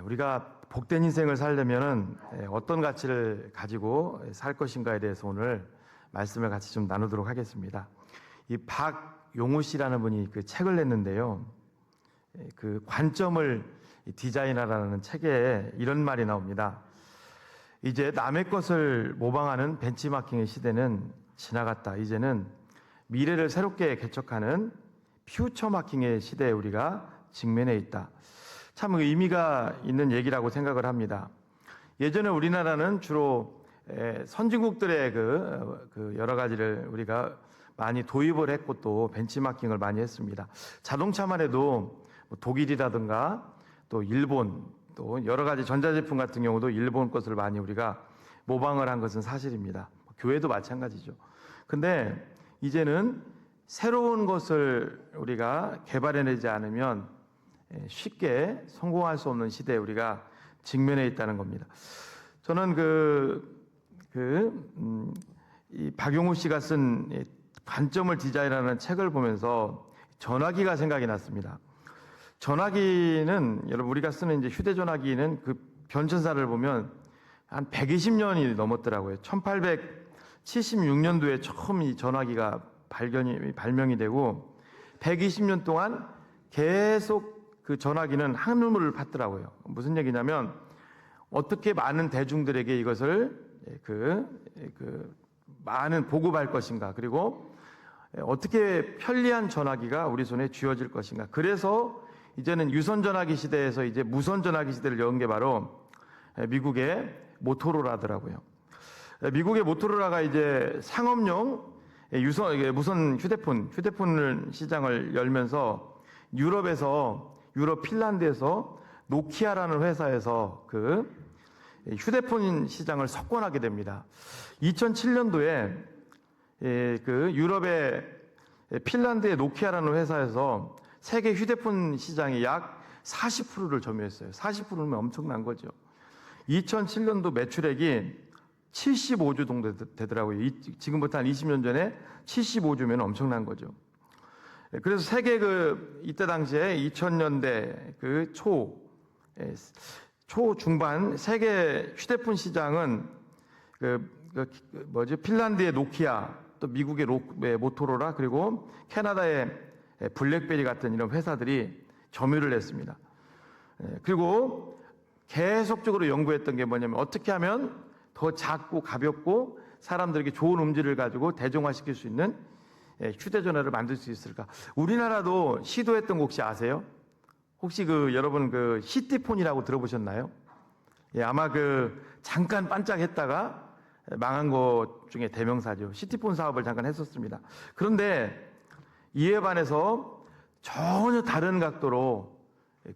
우리가 복된 인생을 살려면은 어떤 가치를 가지고 살 것인가에 대해서 오늘 말씀을 같이 좀 나누도록 하겠습니다. 이 박용우 씨라는 분이 그 책을 냈는데요. 그 관점을 디자인하라는 책에 이런 말이 나옵니다. 이제 남의 것을 모방하는 벤치마킹의 시대는 지나갔다. 이제는 미래를 새롭게 개척하는 퓨처마킹의 시대에 우리가 직면해 있다. 참 의미가 있는 얘기라고 생각을 합니다. 예전에 우리나라는 주로 선진국들의 그 여러 가지를 우리가 많이 도입을 했고 또 벤치마킹을 많이 했습니다. 자동차만 해도 독일이라든가 또 일본 또 여러 가지 전자제품 같은 경우도 일본 것을 많이 우리가 모방을 한 것은 사실입니다. 교회도 마찬가지죠. 근데 이제는 새로운 것을 우리가 개발해내지 않으면 쉽게 성공할 수 없는 시대에 우리가 직면해 있다는 겁니다. 저는 이 박용우 씨가 쓴 관점을 디자인하는 책을 보면서 전화기가 생각이 났습니다. 전화기는 여러분 우리가 쓰는 이제 휴대전화기는 그 변천사를 보면 한 120년이 넘었더라고요. 1876년도에 처음 이 전화기가 발명이 되고 120년 동안 계속 그 전화기는 한우물을 팠더라고요. 무슨 얘기냐면 어떻게 많은 대중들에게 이것을 많은 보급할 것인가, 그리고 어떻게 편리한 전화기가 우리 손에 쥐어질 것인가. 그래서 이제는 유선 전화기 시대에서 이제 무선 전화기 시대를 연 게 바로 미국의 모토로라더라고요. 미국의 모토로라가 이제 상업용 무선 휴대폰 시장을 열면서 유럽 finland에서 노키아라는 회사에서 그 휴대폰 시장을 석권하게 됩니다. 2007년도에 그 유럽의 핀란드의 노키아라는 회사에서 세계 휴대폰 시장의 약 40%를 점유했어요. 40%면 엄청난 거죠. 2007년도 매출액이 75조 정도 되더라고요. 지금부터 한 20년 전에 75조면 엄청난 거죠. 그래서 세계 이때 당시에 2000년대 초 중반 세계 휴대폰 시장은 핀란드의 노키아, 또 미국의 모토로라, 그리고 캐나다의 블랙베리 같은 이런 회사들이 점유를 했습니다. 그리고 계속적으로 연구했던 게 뭐냐면 어떻게 하면 더 작고 가볍고 사람들에게 좋은 음질을 가지고 대중화시킬 수 있는 휴대전화를 만들 수 있을까? 우리나라도 시도했던 거 혹시 아세요? 혹시 여러분 시티폰이라고 들어보셨나요? 예, 아마 잠깐 반짝했다가 망한 것 중에 대명사죠. 시티폰 사업을 잠깐 했었습니다. 그런데 이에 반해서 전혀 다른 각도로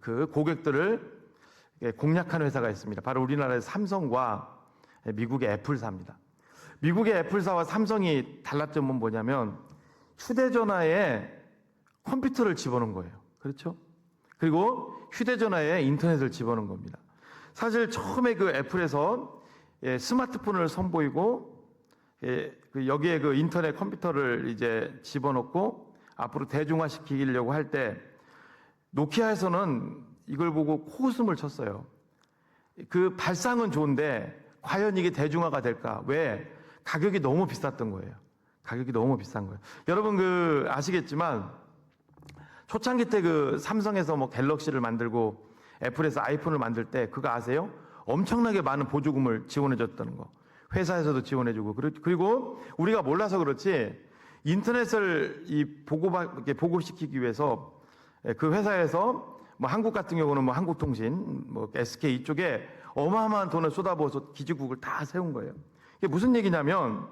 그 고객들을 공략하는 회사가 있습니다. 바로 우리나라의 삼성과 미국의 애플사입니다. 미국의 애플사와 삼성이 달랐던 점은 뭐냐면 휴대전화에 컴퓨터를 집어넣은 거예요. 그렇죠? 그리고 휴대전화에 인터넷을 집어넣은 겁니다. 사실 처음에 애플에서 스마트폰을 선보이고 여기에 인터넷 컴퓨터를 이제 집어넣고 앞으로 대중화시키려고 할 때 노키아에서는 이걸 보고 코웃음을 쳤어요. 그 발상은 좋은데 과연 이게 대중화가 될까? 왜? 가격이 너무 비쌌던 거예요. 가격이 너무 비싼 거예요. 여러분 아시겠지만 초창기 때 삼성에서 갤럭시를 만들고 애플에서 아이폰을 만들 때 그거 아세요? 엄청나게 많은 보조금을 지원해 줬다는 거. 회사에서도 지원해 주고. 그리고 우리가 몰라서 그렇지 인터넷을 보급시키기 위해서 그 회사에서 한국 같은 경우는 한국통신, SK 이쪽에 어마어마한 돈을 쏟아부어서 기지국을 다 세운 거예요. 이게 무슨 얘기냐면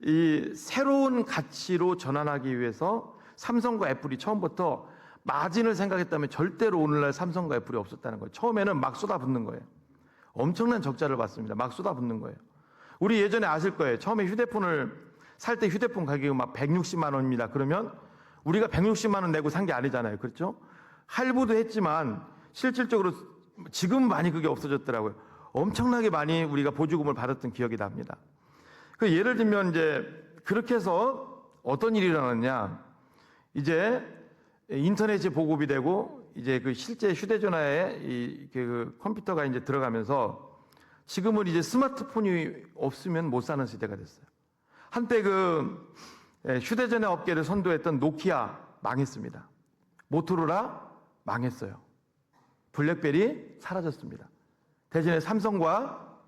이 새로운 가치로 전환하기 위해서 삼성과 애플이 처음부터 마진을 생각했다면 절대로 오늘날 삼성과 애플이 없었다는 거예요. 처음에는 막 쏟아붓는 거예요. 엄청난 적자를 봤습니다. 막 쏟아붓는 거예요. 우리 예전에 아실 거예요. 처음에 휴대폰을 살 때 휴대폰 가격이 160만 원입니다. 그러면 우리가 160만 원 내고 산 게 아니잖아요. 그렇죠? 할부도 했지만 실질적으로 지금 많이 그게 없어졌더라고요. 엄청나게 많이 우리가 보조금을 받았던 기억이 납니다. 예를 들면 이제 그렇게 해서 어떤 일이 일어났냐. 이제 인터넷이 보급이 되고 이제 그 실제 휴대전화에 그 컴퓨터가 이제 들어가면서 지금은 이제 스마트폰이 없으면 못 사는 시대가 됐어요. 한때 그 휴대전화 업계를 선도했던 노키아 망했습니다. 모토로라 망했어요. 블랙베리 사라졌습니다. 대신에 삼성과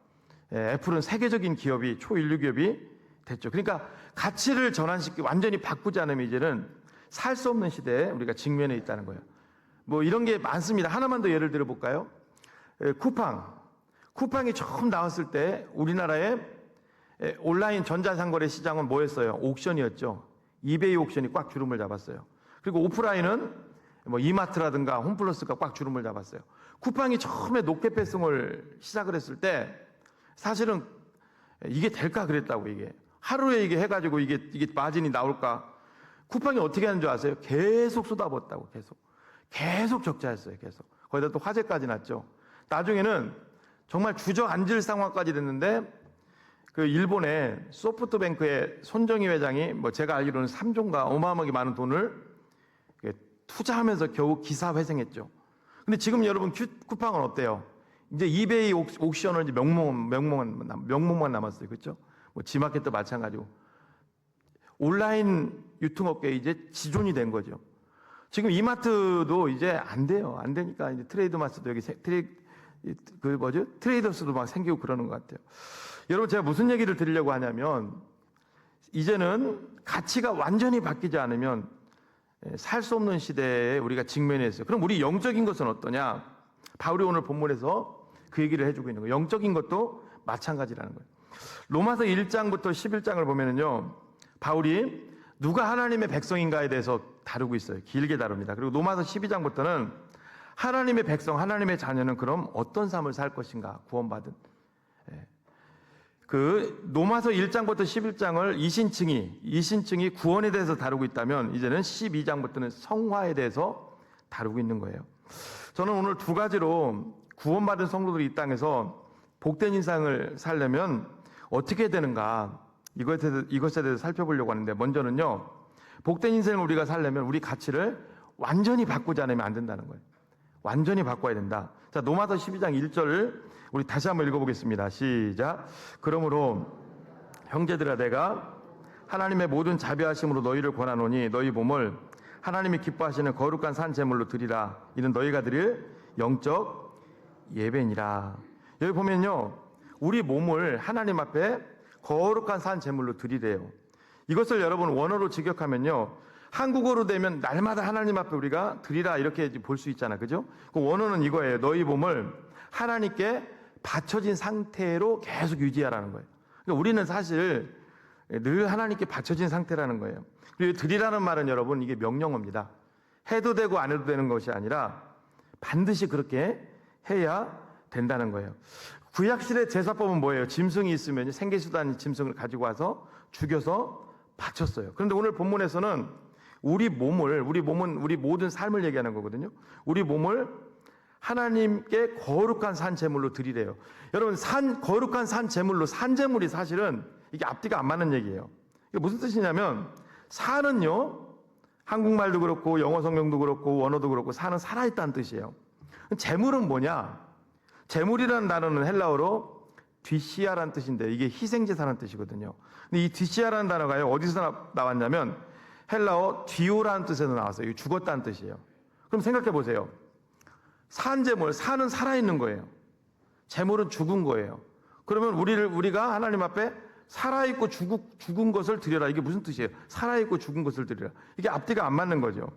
애플은 세계적인 기업이 초인류 기업이 됐죠. 그러니까 가치를 전환시키고 완전히 바꾸지 않으면 이제는 살 수 없는 시대에 우리가 직면해 있다는 거예요. 뭐 이런 게 많습니다. 하나만 더 예를 들어 볼까요? 쿠팡이 처음 나왔을 때 우리나라의 온라인 전자상거래 시장은 뭐였어요? 옥션이었죠. 이베이 옥션이 꽉 주름을 잡았어요. 그리고 오프라인은 뭐 이마트라든가 홈플러스가 꽉 주름을 잡았어요. 쿠팡이 처음에 노켓 배송을 시작을 했을 때 사실은 이게 될까 그랬다고. 이게 하루에 이게 해가지고 이게 마진이 나올까. 쿠팡이 어떻게 하는 줄 아세요? 계속 쏟아붓었다고. 계속 적자했어요. 계속 거기다 또 화재까지 났죠. 나중에는 정말 주저앉을 상황까지 됐는데 그 일본의 소프트뱅크의 손정희 회장이 뭐 제가 알기로는 3조인가 어마어마하게 많은 돈을 투자하면서 겨우 기사회생했죠. 근데 지금 여러분 쿠팡은 어때요? 이제 이베이 옥션은 이제 명목만 남았어요. 그렇죠? 뭐 지마켓도 마찬가지고 온라인 유통업계 이제 지존이 된 거죠. 지금 이마트도 이제 안 돼요. 안 되니까 이제 트레이드마스도 여기 트레이더스도 막 생기고 그러는 것 같아요. 여러분 제가 무슨 얘기를 드리려고 하냐면 이제는 가치가 완전히 바뀌지 않으면 살 수 없는 시대에 우리가 직면해 있어요. 그럼 우리 영적인 것은 어떠냐? 바울이 오늘 본문에서 그 얘기를 해주고 있는 거예요. 영적인 것도 마찬가지라는 거예요. 로마서 1장부터 11장을 보면은요, 바울이 누가 하나님의 백성인가에 대해서 다루고 있어요. 길게 다룹니다. 그리고 로마서 12장부터는 하나님의 백성, 하나님의 자녀는 그럼 어떤 삶을 살 것인가? 구원받은. 그 로마서 1장부터 11장을 이신층이 구원에 대해서 다루고 있다면 이제는 12장부터는 성화에 대해서 다루고 있는 거예요. 저는 오늘 두 가지로 구원받은 성도들이 이 땅에서 복된 인생을 살려면 어떻게 되는가 이것에 대해서 살펴보려고 하는데, 먼저는요, 복된 인생을 우리가 살려면 우리 가치를 완전히 바꾸지 않으면 안 된다는 거예요. 완전히 바꿔야 된다. 자, 로마서 12장 1절을 우리 다시 한번 읽어보겠습니다. 시작. 그러므로 형제들아, 내가 하나님의 모든 자비하심으로 너희를 권하노니 너희 몸을 하나님이 기뻐하시는 거룩한 산 제물로 드리라. 이는 너희가 드릴 영적 예배니라. 여기 보면요, 우리 몸을 하나님 앞에 거룩한 산 제물로 드리래요. 이것을 여러분 원어로 직역하면요, 한국어로 되면 날마다 하나님 앞에 우리가 드리라 이렇게 볼 수 있잖아, 그죠? 그 원어는 이거예요. 너희 몸을 하나님께 바쳐진 상태로 계속 유지하라는 거예요. 그러니까 우리는 사실 늘 하나님께 바쳐진 상태라는 거예요. 그리고 드리라는 말은 여러분 이게 명령어입니다. 해도 되고 안 해도 되는 것이 아니라 반드시 그렇게 해야 된다는 거예요. 구약시대 제사법은 뭐예요? 짐승이 있으면 생계수단 짐승을 가지고 와서 죽여서 바쳤어요. 그런데 오늘 본문에서는 우리 몸은 우리 모든 삶을 얘기하는 거거든요. 우리 몸을 하나님께 거룩한 산 제물로 드리래요. 여러분, 거룩한 산 제물로, 산 제물이 사실은 이게 앞뒤가 안 맞는 얘기예요. 이게 무슨 뜻이냐면, 산은요, 한국말도 그렇고 영어 성경도 그렇고 원어도 그렇고 산은 살아있다는 뜻이에요. 제물은 뭐냐? 제물이라는 단어는 헬라어로 뒤시아라는 뜻인데 이게 희생제사라는 뜻이거든요. 근데 이 뒤시아라는 단어가요, 어디서 나왔냐면 헬라어 디오라는 뜻에서 나왔어요. 이게 죽었다는 뜻이에요. 그럼 생각해 보세요. 산제물, 산은 살아있는 거예요. 제물은 죽은 거예요. 그러면 우리가 하나님 앞에 살아있고 죽은 것을 드려라. 이게 무슨 뜻이에요? 살아있고 죽은 것을 드려라. 이게 앞뒤가 안 맞는 거죠.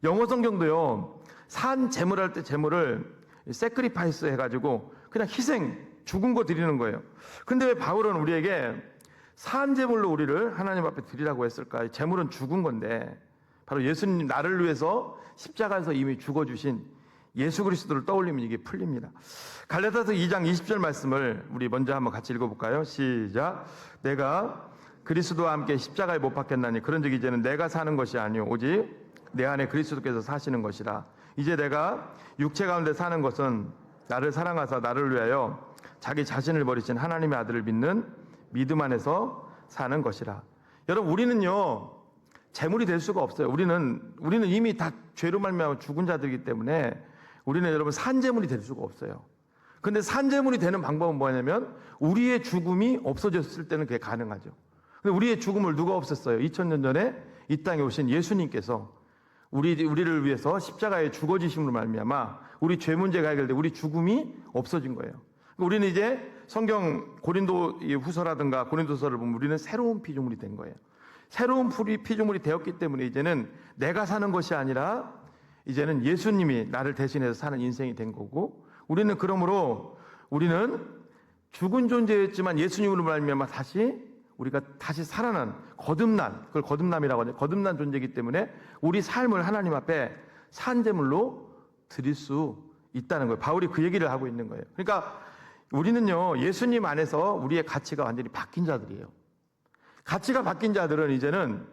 영어 성경도요, 산 제물할 때 제물을 세크리파이스 해가지고 그냥 희생, 죽은 거 드리는 거예요. 근데 왜 바울은 우리에게 산 제물로 우리를 하나님 앞에 드리라고 했을까? 제물은 죽은 건데 바로 예수님 나를 위해서 십자가에서 이미 죽어주신 예수 그리스도를 떠올리면 이게 풀립니다. 갈라디아서 2장 20절 말씀을 우리 먼저 한번 같이 읽어볼까요? 시작. 내가 그리스도와 함께 십자가에 못 박혔나니 그런즉 이제는 내가 사는 것이 아니요 오직 내 안에 그리스도께서 사시는 것이라. 이제 내가 육체 가운데 사는 것은 나를 사랑하사 나를 위하여 자기 자신을 버리신 하나님의 아들을 믿는 믿음 안에서 사는 것이라. 여러분, 우리는요, 재물이 될 수가 없어요. 우리는 이미 다 죄로 말미암아 죽은 자들이기 때문에 우리는 여러분 산재물이 될 수가 없어요. 근데 산재물이 되는 방법은 뭐냐면 우리의 죽음이 없어졌을 때는 그게 가능하죠. 근데 우리의 죽음을 누가 없앴어요? 2000년 전에 이 땅에 오신 예수님께서 우리를 위해서 십자가에 죽어지심으로 말미암아 우리 죄 문제가 해결돼 우리 죽음이 없어진 거예요. 우리는 이제 성경 고린도 후서라든가 고린도서를 보면 우리는 새로운 피조물이 된 거예요. 새로운 피조물이 되었기 때문에 이제는 내가 사는 것이 아니라 이제는 예수님이 나를 대신해서 사는 인생이 된 거고, 우리는 그러므로 우리는 죽은 존재였지만 예수님으로 말미암아 우리가 다시 살아난 거듭난, 그걸 거듭남이라고 하죠. 거듭난 존재이기 때문에 우리 삶을 하나님 앞에 산제물로 드릴 수 있다는 거예요. 바울이 그 얘기를 하고 있는 거예요. 그러니까 우리는요, 예수님 안에서 우리의 가치가 완전히 바뀐 자들이에요. 가치가 바뀐 자들은 이제는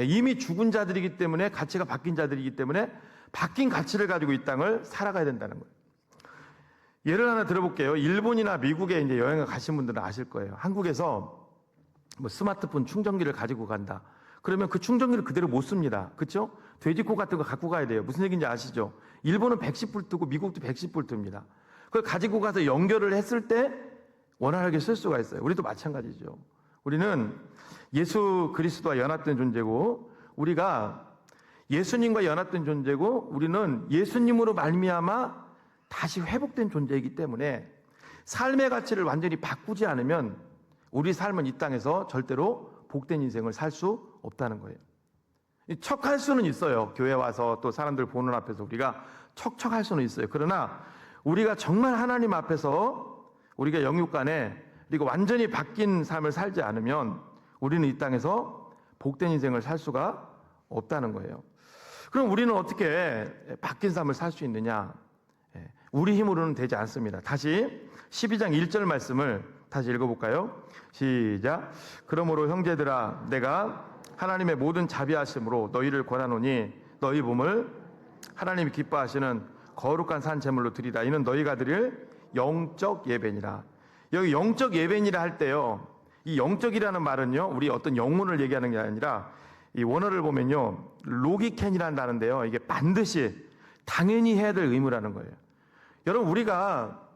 이미 죽은 자들이기 때문에, 가치가 바뀐 자들이기 때문에 바뀐 가치를 가지고 이 땅을 살아가야 된다는 거예요. 예를 하나 들어볼게요. 일본이나 미국에 이제 여행을 가신 분들은 아실 거예요. 한국에서 뭐 스마트폰 충전기를 가지고 간다. 그러면 그 충전기를 그대로 못 씁니다. 그렇죠? 돼지코 같은 거 갖고 가야 돼요. 무슨 얘기인지 아시죠? 일본은 110V고 미국도 110V입니다. 그걸 가지고 가서 연결을 했을 때 원활하게 쓸 수가 있어요. 우리도 마찬가지죠. 우리는 예수 그리스도와 연합된 존재고, 우리가 예수님과 연합된 존재고, 우리는 예수님으로 말미암아 다시 회복된 존재이기 때문에 삶의 가치를 완전히 바꾸지 않으면 우리 삶은 이 땅에서 절대로 복된 인생을 살 수 없다는 거예요. 척할 수는 있어요. 교회 와서 또 사람들 보는 앞에서 우리가 척할 수는 있어요. 그러나 우리가 정말 하나님 앞에서 우리가 영육간에 그리고 완전히 바뀐 삶을 살지 않으면 우리는 이 땅에서 복된 인생을 살 수가 없다는 거예요. 그럼 우리는 어떻게 바뀐 삶을 살 수 있느냐? 우리 힘으로는 되지 않습니다. 다시 12장 1절 말씀을 다시 읽어볼까요? 시작. 그러므로 형제들아, 내가 하나님의 모든 자비하심으로 너희를 권하노니 너희 몸을 하나님이 기뻐하시는 거룩한 산 제물로 드리라. 이는 너희가 드릴 영적 예배니라. 여기 영적 예배니라 할 때요, 이 영적이라는 말은요, 우리 어떤 영문을 얘기하는 게 아니라 이 원어를 보면요, 로기켄이라는 단어인데요, 이게 반드시 당연히 해야 될 의무라는 거예요. 여러분, 우리가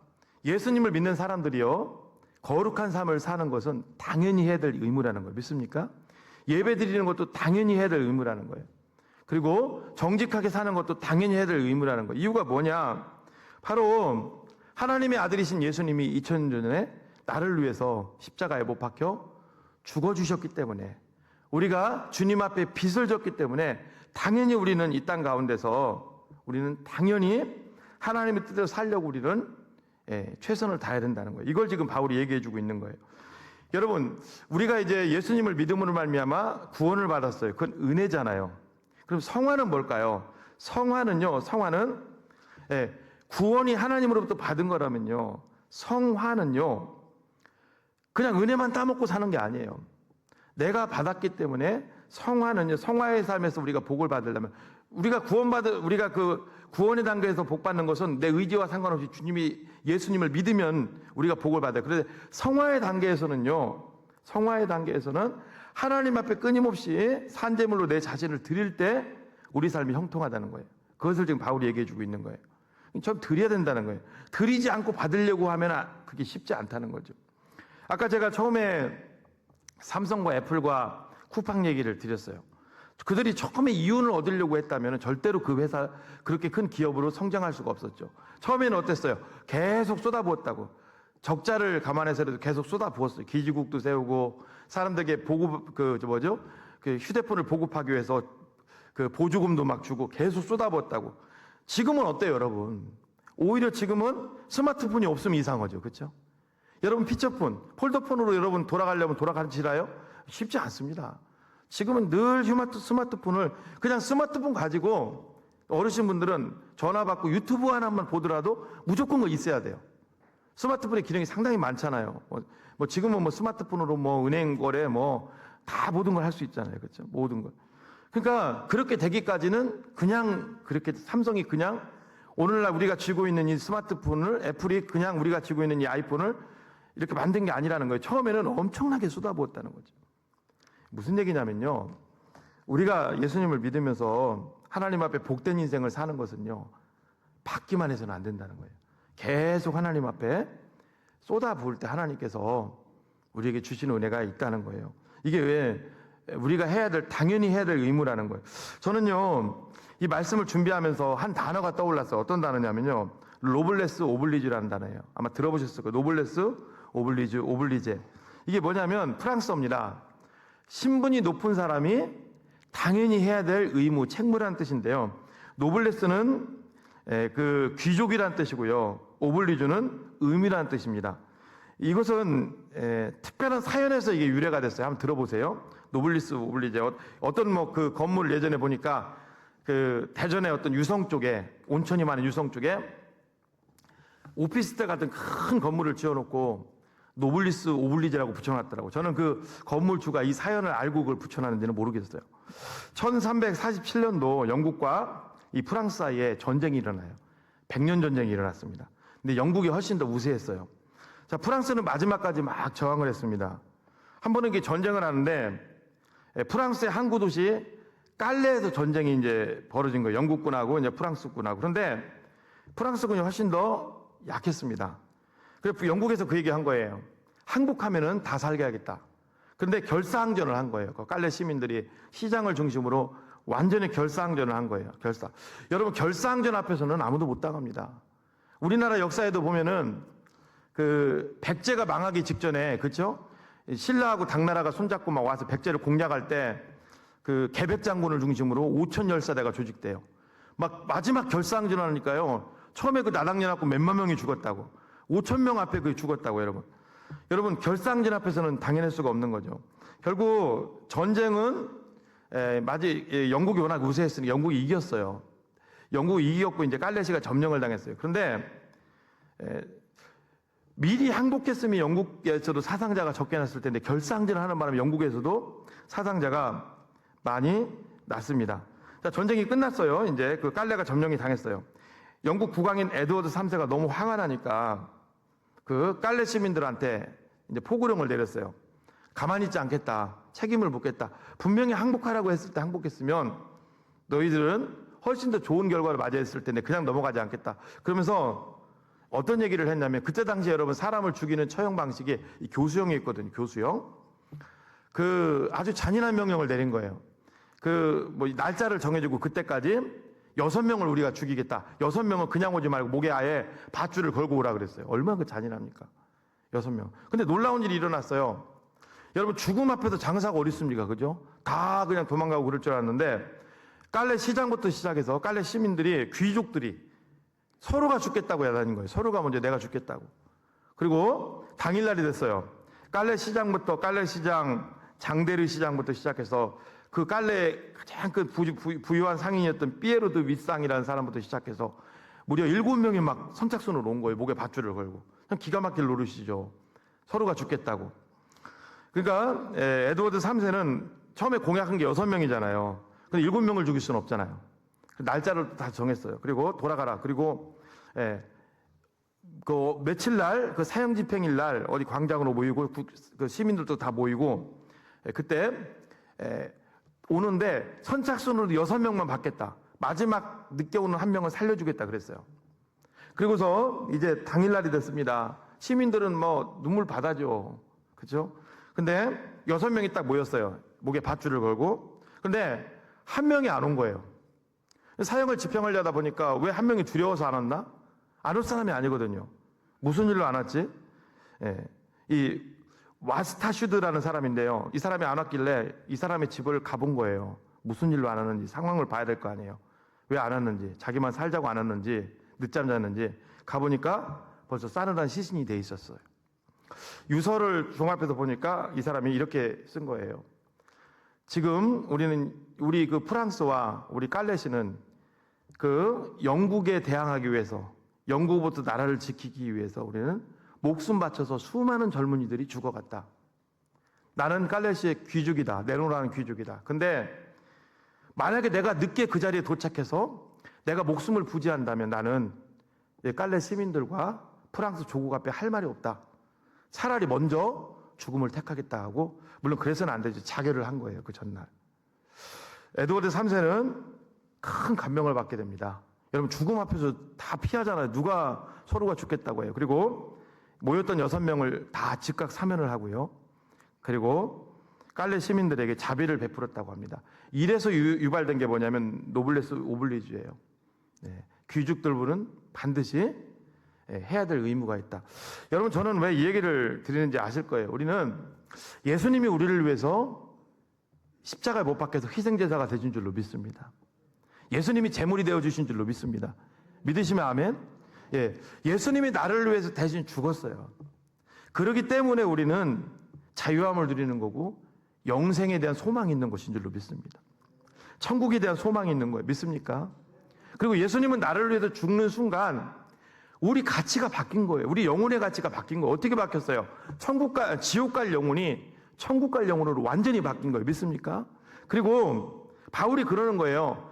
예수님을 믿는 사람들이요, 거룩한 삶을 사는 것은 당연히 해야 될 의무라는 거예요. 믿습니까? 예배 드리는 것도 당연히 해야 될 의무라는 거예요. 그리고 정직하게 사는 것도 당연히 해야 될 의무라는 거예요. 이유가 뭐냐? 바로 하나님의 아들이신 예수님이 2000년 전에 나를 위해서 십자가에 못 박혀 죽어주셨기 때문에, 우리가 주님 앞에 빚을 졌기 때문에 당연히 우리는 이 땅 가운데서 우리는 당연히 하나님의 뜻대로 살려고 우리는 최선을 다해야 된다는 거예요. 이걸 지금 바울이 얘기해주고 있는 거예요. 여러분, 우리가 이제 예수님을 믿음으로 말미암아 구원을 받았어요. 그건 은혜잖아요. 그럼 성화는 뭘까요? 성화는 구원이 하나님으로부터 받은 거라면요, 성화는요, 그냥 은혜만 따먹고 사는 게 아니에요. 내가 받았기 때문에 성화는요, 성화의 삶에서 우리가 복을 받으려면, 우리가 그 구원의 단계에서 복 받는 것은 내 의지와 상관없이 예수님을 믿으면 우리가 복을 받아요. 그런데 성화의 단계에서는 하나님 앞에 끊임없이 산제물로 내 자신을 드릴 때 우리 삶이 형통하다는 거예요. 그것을 지금 바울이 얘기해 주고 있는 거예요. 좀 드려야 된다는 거예요. 드리지 않고 받으려고 하면 그게 쉽지 않다는 거죠. 아까 제가 처음에 삼성과 애플과 쿠팡 얘기를 드렸어요. 그들이 처음에 이윤을 얻으려고 했다면 절대로 그 회사, 그렇게 큰 기업으로 성장할 수가 없었죠. 처음에는 어땠어요? 계속 쏟아부었다고. 적자를 감안해서라도 계속 쏟아부었어요. 기지국도 세우고 사람들에게 휴대폰을 보급하기 위해서 그 보조금도 막 주고 계속 쏟아부었다고. 지금은 어때요, 여러분? 오히려 지금은 스마트폰이 없으면 이상하죠. 그렇죠? 여러분, 피처폰, 폴더폰으로 여러분 돌아가려면 돌아가시나요? 쉽지 않습니다. 지금은 늘 스마트폰을, 그냥 스마트폰 가지고 어르신분들은 전화 받고 유튜브 하나만 보더라도 무조건 그거 있어야 돼요. 스마트폰의 기능이 상당히 많잖아요. 지금은 스마트폰으로 은행 거래 다 모든 걸 할 수 있잖아요. 그렇죠? 모든 걸. 그러니까 그렇게 되기까지는 그냥 그렇게 삼성이 그냥 오늘날 우리가 쥐고 있는 이 스마트폰을, 애플이 그냥 우리가 쥐고 있는 이 아이폰을 이렇게 만든 게 아니라는 거예요. 처음에는 엄청나게 쏟아부었다는 거죠. 무슨 얘기냐면요, 우리가 예수님을 믿으면서 하나님 앞에 복된 인생을 사는 것은요, 받기만 해서는 안 된다는 거예요. 계속 하나님 앞에 쏟아부을 때 하나님께서 우리에게 주시는 은혜가 있다는 거예요. 이게 왜 우리가 당연히 해야 될 의무라는 거예요. 저는요, 이 말씀을 준비하면서 한 단어가 떠올랐어요. 어떤 단어냐면요, 노블레스 오블리주라는 단어예요. 아마 들어보셨을 거예요. 노블레스 오블리제. 이게 뭐냐면 프랑스어입니다. 신분이 높은 사람이 당연히 해야 될 의무, 책무라는 뜻인데요. 노블레스는 그 귀족이라는 뜻이고요. 오블리주는 의무라는 뜻입니다. 이것은 특별한 사연에서 이게 유래가 됐어요. 한번 들어보세요. 노블리스 오블리제. 어떤 뭐 그 건물 예전에 보니까 그 대전의 어떤 유성 쪽에, 온천이 많은 유성 쪽에 오피스텔 같은 큰 건물을 지어놓고 노블리스 오블리제라고 붙여놨더라고요. 저는 그 건물주가 이 사연을 알고 그걸 붙여놨는지는 모르겠어요. 1347년도 영국과 이 프랑스 사이에 전쟁이 일어나요. 100년 전쟁이 일어났습니다. 근데 영국이 훨씬 더 우세했어요. 자, 프랑스는 마지막까지 막 저항을 했습니다. 한 번은 이게 전쟁을 하는데 프랑스의 항구 도시 깔레에서 전쟁이 이제 벌어진 거예요. 영국군하고 이제 프랑스군하고. 그런데 프랑스군이 훨씬 더 약했습니다. 그래서 영국에서 그 얘기 한 거예요. 항복하면은 다 살게 하겠다. 그런데 결사항전을 한 거예요. 그 깔레 시민들이 시장을 중심으로 완전히 결사항전을 한 거예요. 여러분, 결사항전 앞에서는 아무도 못 당합니다. 우리나라 역사에도 보면은 그 백제가 망하기 직전에, 그렇죠? 신라하고 당나라가 손잡고 막 와서 백제를 공략할 때 그 개백 장군을 중심으로 5천 열사대가 조직돼요. 막 마지막 결사항전을 하니까요. 처음에 그 나당연합군 몇만 명이 죽었다고. 5천 명 앞에 그 죽었다고, 여러분. 여러분, 결사항전 앞에서는 당연할 수가 없는 거죠. 결국 전쟁은 영국이 워낙 우세했으니 영국이 이겼어요. 영국이 이겼고 이제 깔레시가 점령을 당했어요. 그런데 미리 항복했으면 영국에서도 사상자가 적게 났을 텐데 결사항전을 하는 바람에 영국에서도 사상자가 많이 났습니다. 자, 전쟁이 끝났어요. 이제 그 깔레가 점령이 당했어요. 영국 국왕인 에드워드 3세가 너무 화가 나니까 그 깔레 시민들한테 이제 포구령을 내렸어요. 가만히 있지 않겠다. 책임을 묻겠다. 분명히 항복하라고 했을 때 항복했으면 너희들은 훨씬 더 좋은 결과를 맞이했을 텐데 그냥 넘어가지 않겠다. 그러면서 어떤 얘기를 했냐면, 그때 당시에 여러분 사람을 죽이는 처형 방식이 이 교수형이 있거든요. 교수형. 그 아주 잔인한 명령을 내린 거예요. 그 뭐 날짜를 정해주고 그때까지 6명을 우리가 죽이겠다. 6명은 그냥 오지 말고 목에 아예 밧줄을 걸고 오라 그랬어요. 얼마나 그 잔인합니까? 6명. 근데 놀라운 일이 일어났어요. 여러분, 죽음 앞에서 장사가 어디 있습니까? 그죠? 다 그냥 도망가고 그럴 줄 알았는데 깔레 시장부터 시작해서 깔레 시민들이, 귀족들이 서로가 죽겠다고 야단인 거예요. 서로가 먼저 내가 죽겠다고. 그리고 당일날이 됐어요. 깔레 시장부터, 깔레 시장, 장데르 시장부터 시작해서 그 깔레의 가장 그 부유한 상인이었던 피에로 드 윗상이라는 사람부터 시작해서 무려 7명이 막 선착순으로 온 거예요. 목에 밧줄을 걸고. 기가 막힐 노릇이죠. 서로가 죽겠다고. 그러니까 에드워드 3세는 처음에 공약한 게 6명이잖아요. 근데 7명을 죽일 수는 없잖아요. 날짜를 다 정했어요. 그리고 돌아가라. 그리고 그 며칠 날, 그 사형 집행일 날 어디 광장으로 모이고 그 시민들도 다 모이고 그때 오는데 선착순으로 6명만 받겠다. 마지막 늦게 오는 1명을 살려주겠다 그랬어요. 그리고서 이제 당일날이 됐습니다. 시민들은 뭐 눈물 바다죠. 그죠? 근데 6명이 딱 모였어요. 목에 밧줄을 걸고. 근데 1명이 안 온 거예요. 사형을 집행하려다 보니까 왜 1명이 두려워서 안 왔나? 안 올 사람이 아니거든요. 무슨 일로 안 왔지? 이 와스타슈드라는 사람인데요. 이 사람이 안 왔길래 이 사람의 집을 가본 거예요. 무슨 일로 안 왔는지 상황을 봐야 될 거 아니에요. 왜 안 왔는지, 자기만 살자고 안 왔는지, 늦잠 잤는지 가보니까 벌써 싸늘한 시신이 돼 있었어요. 유서를 종합해서 보니까 이 사람이 이렇게 쓴 거예요. 지금 우리 그 프랑스와 우리 깔레시는 그 영국에 대항하기 위해서, 영국부터 나라를 지키기 위해서 우리는 목숨 바쳐서 수많은 젊은이들이 죽어갔다. 나는 깔레시의 귀족이다. 내노라는 귀족이다. 근데 만약에 내가 늦게 그 자리에 도착해서 내가 목숨을 부지한다면 나는 깔레 시민들과 프랑스 조국 앞에 할 말이 없다. 차라리 먼저 죽음을 택하겠다 하고, 물론 그래서는 안 되죠. 자결을 한 거예요. 그 전날. 에드워드 3세는 큰 감명을 받게 됩니다. 여러분 죽음 앞에서 다 피하잖아요. 누가 서로가 죽겠다고 해요. 그리고 모였던 6명을 다 즉각 사면을 하고요. 그리고 깔레 시민들에게 자비를 베풀었다고 합니다. 이래서 유발된 게 뭐냐면 노블레스 오블리주예요. 네, 귀족들은 반드시 해야 될 의무가 있다. 여러분 저는 왜 이 얘기를 드리는지 아실 거예요. 우리는 예수님이 우리를 위해서 십자가에 못 박혀서 희생제사가 되신 줄로 믿습니다. 예수님이 제물이 되어주신 줄로 믿습니다. 믿으시면 아멘? 예, 예수님이 나를 위해서 대신 죽었어요. 그렇기 때문에 우리는 자유함을 누리는 거고 영생에 대한 소망이 있는 것인 줄로 믿습니다. 천국에 대한 소망이 있는 거예요. 믿습니까? 그리고 예수님은 나를 위해서 죽는 순간 우리 가치가 바뀐 거예요. 우리 영혼의 가치가 바뀐 거예요. 어떻게 바뀌었어요? 지옥 갈 영혼이 천국 갈 영혼으로 완전히 바뀐 거예요. 믿습니까? 그리고 바울이 그러는 거예요.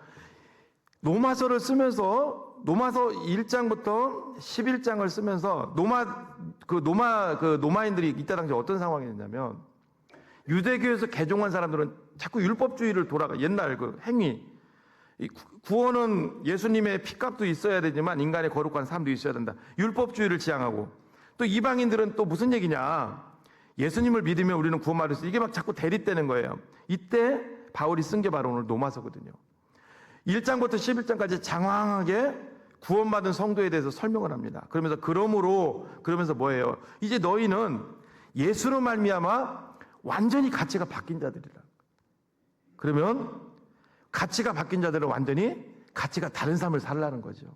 로마서를 쓰면서 로마서 1장부터 11장을 쓰면서 노마인들이 이때 당시 어떤 상황이었냐면 유대교에서 개종한 사람들은 자꾸 율법주의를 옛날 그 행위, 구원은 예수님의 피값도 있어야 되지만 인간의 거룩한 삶도 있어야 된다. 율법주의를 지향하고 또 이방인들은 또 무슨 얘기냐? 예수님을 믿으면 우리는 구원받을 수 있어. 이게 막 자꾸 대립되는 거예요. 이때 바울이 쓴 게 바로 오늘 로마서거든요. 1장부터 11장까지 장황하게 구원받은 성도에 대해서 설명을 합니다. 그러면서 뭐예요? 이제 너희는 예수로 말미암아 완전히 가치가 바뀐 자들이라. 그러면 가치가 바뀐 자들은 완전히 가치가 다른 삶을 살라는 거죠.